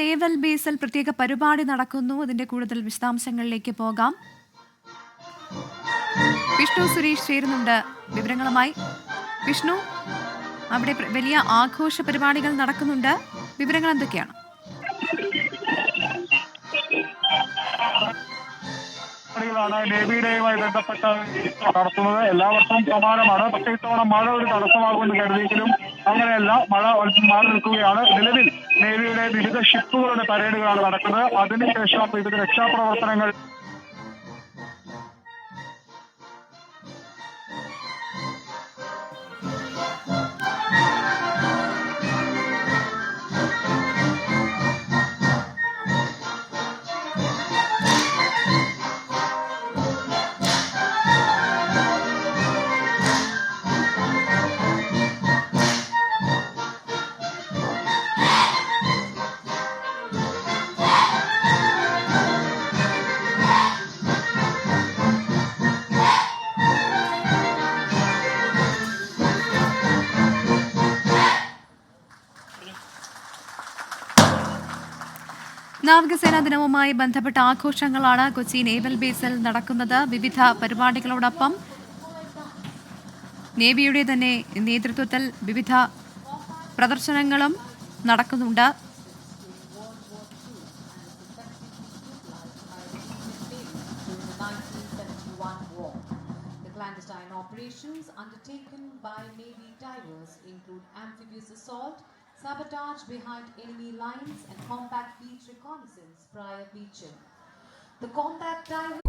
Naval ബേസിൽ പ്രത്യേക പരിപാടി നടക്കുന്നു. അതിന്റെ കൂടുതൽ വിശദാംശങ്ങളിലേക്ക് പോകാം. വിഷ്ണു സുരേഷ് ചേരുന്നുണ്ട് വിവരങ്ങളുമായി. വിഷ്ണു, അവിടെ വലിയ ആഘോഷ പരിപാടികൾ നടക്കുന്നുണ്ട്. വിവരങ്ങൾ എന്തൊക്കെയാണ്? നേവിയുടെയുമായി ബന്ധപ്പെട്ട് നടത്തുന്നത് എല്ലാ വർഷവും സമാനമാണ്. പക്ഷേ ഇത്തവണ മഴ ഒരു തടസ്സമാകുമെന്ന് കരുതിയെങ്കിലും അങ്ങനെയല്ല, മഴ മാറി നിൽക്കുകയാണ്. നിലവിൽ നേവിയുടെ വിവിധ ഷിപ്പുകളുടെ പരേഡുകളാണ് നടക്കുന്നത്. അതിനുശേഷം വിവിധ രക്ഷാപ്രവർത്തനങ്ങൾ നാവികസേനാ ദിനവുമായി ബന്ധപ്പെട്ട ആഘോഷങ്ങളാണ് കൊച്ചി നേവൽ ബേസിൽ നടക്കുന്നത്. വിവിധ പരിപാടികളോടൊപ്പം നേവിയുടെ തന്നെ നേതൃത്വത്തിൽ വിവിധ പ്രദർശനങ്ങളും നടക്കുന്നുണ്ട്. Clandestine operations undertaken by Navy divers include amphibious assault, sabotage behind enemy lines, and combat beach reconnaissance prior beaching. The combat diver